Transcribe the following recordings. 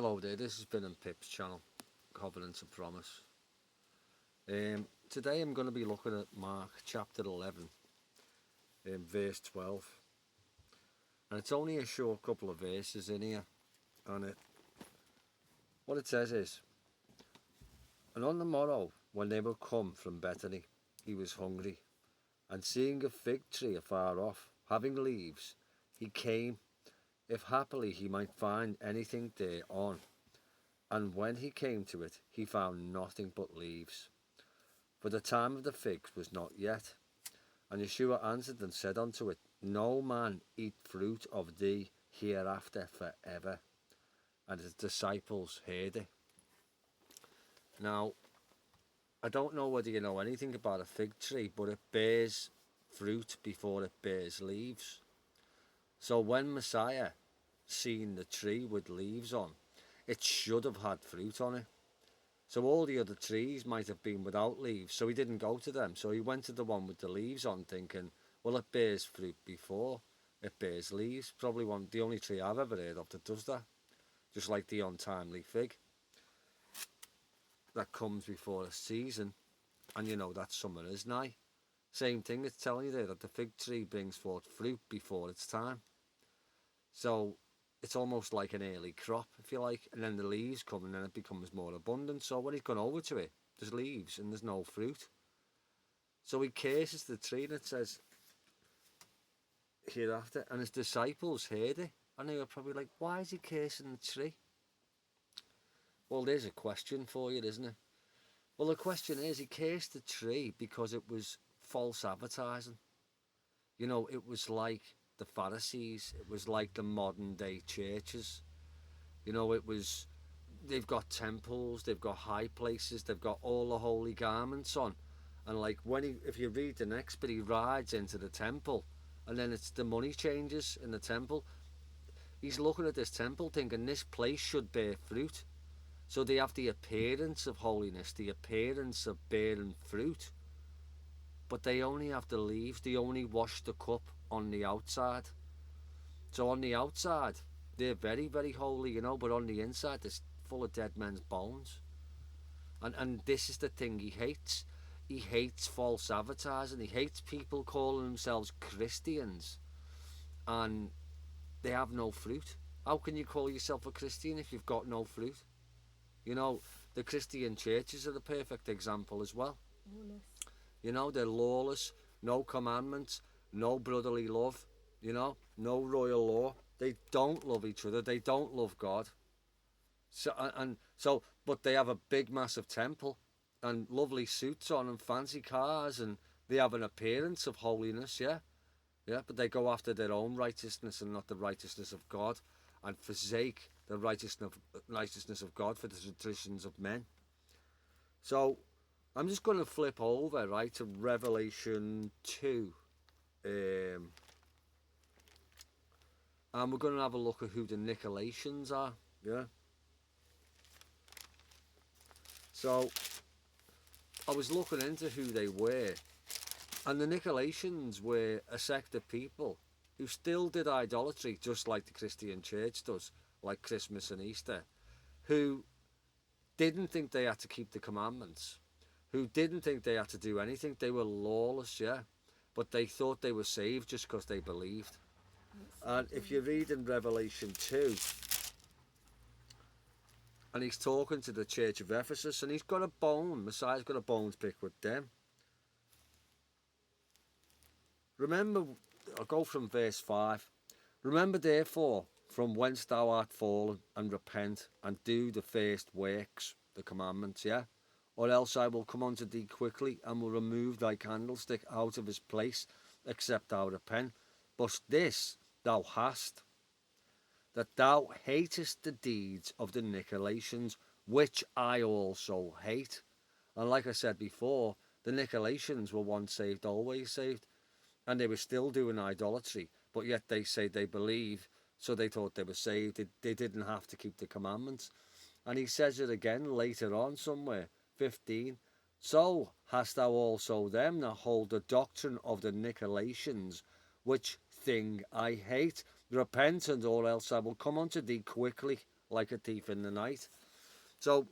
Hello there, this is Ben and Pip's channel, Covenant of Promise. Today I'm going to be looking at Mark chapter 11, verse 12. And it's only a short couple of verses in here. And what it says is, "And on the morrow, when they were come from Bethany, he was hungry. And seeing a fig tree afar off, having leaves, he came, if happily he might find anything thereon. And when he came to it, he found nothing but leaves. For the time of the figs was not yet. And Yeshua answered and said unto it, No man eat fruit of thee hereafter forever. And his disciples heard it." Now, I don't know whether you know anything about a fig tree, but it bears fruit before it bears leaves. So when Messiah seen the tree with leaves on, it should have had fruit on it. So all the other trees might have been without leaves, so he didn't go to them. So he went to the one with the leaves on, thinking, well, it bears fruit before it bears leaves. Probably the only tree I've ever heard of that does that. Just like the untimely fig that comes before a season, and you know that summer is nigh. Same thing, it's telling you there that the fig tree brings forth fruit before its time. So it's almost like an early crop, if you like, and then the leaves come and then it becomes more abundant. So when he's gone over to it, there's leaves and there's no fruit. So he curses the tree, and it says hereafter, and his disciples heard it, and they were probably like, why is he cursing the tree? Well, there's a question for you, isn't it? Well, the question is, he cursed the tree because it was false advertising. You know, it was like the Pharisees, it was like the modern day churches. You know, they've got temples, they've got high places, they've got all the holy garments on. And like if you read the next bit, he rides into the temple, and then it's the money changes in the temple. He's looking at this temple thinking this place should bear fruit. So they have the appearance of holiness, the appearance of bearing fruit. But they only have the leaves, they only wash the cup on the outside. So on the outside, they're very, very holy, you know, but on the inside, it's full of dead men's bones. And this is the thing he hates. He hates false advertising. He hates people calling themselves Christians and they have no fruit. How can you call yourself a Christian if you've got no fruit? You know, the Christian churches are the perfect example as well. Holiness. You know, they're lawless, no commandments, no brotherly love, you know, no royal law. They don't love each other. They don't love God. But they have a big, massive temple and lovely suits on and fancy cars, and they have an appearance of holiness, yeah. Yeah, but they go after their own righteousness and not the righteousness of God, and forsake the righteousness of God for the traditions of men. So I'm just going to flip over, right, to Revelation 2. And we're going to have a look at who the Nicolaitans are, yeah. So I was looking into who they were, and the Nicolaitans were a sect of people who still did idolatry just like the Christian church does, like Christmas and Easter, who didn't think they had to keep the commandments, who didn't think they had to do anything. They were lawless, yeah, but they thought they were saved just because they believed. And if you read in Revelation 2, and he's talking to the church of Ephesus, and he's got a bone, Messiah's got a bone to pick with them. Remember, I'll go from verse 5. Remember therefore from whence thou art fallen, and repent, and do the first works, the commandments, yeah? Or else I will come unto thee quickly, and will remove thy candlestick out of his place, except thou repent. But this thou hast, that thou hatest the deeds of the Nicolaitans, which I also hate. And like I said before, the Nicolaitans were once saved, always saved. And they were still doing idolatry, but yet they say they believe, so they thought they were saved. They didn't have to keep the commandments. And he says it again later on somewhere, 15. So hast thou also them that hold the doctrine of the Nicolaitans, which thing I hate. Repent, and or else I will come unto thee quickly, like a thief in the night. So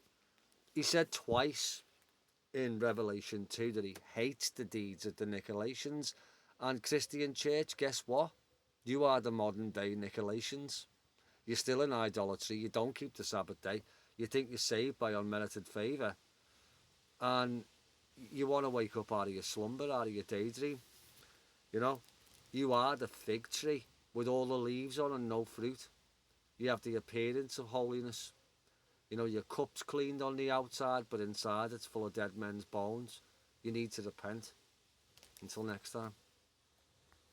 he said twice in Revelation 2 that he hates the deeds of the Nicolaitans. And Christian Church, guess what? You are the modern day Nicolaitans. You're still in idolatry. You don't keep the Sabbath day. You think you're saved by unmerited favour. And you want to wake up out of your slumber, out of your daydream. You know, you are the fig tree with all the leaves on and no fruit. You have the appearance of holiness. You know, your cup's cleaned on the outside, but inside it's full of dead men's bones. You need to repent. Until next time.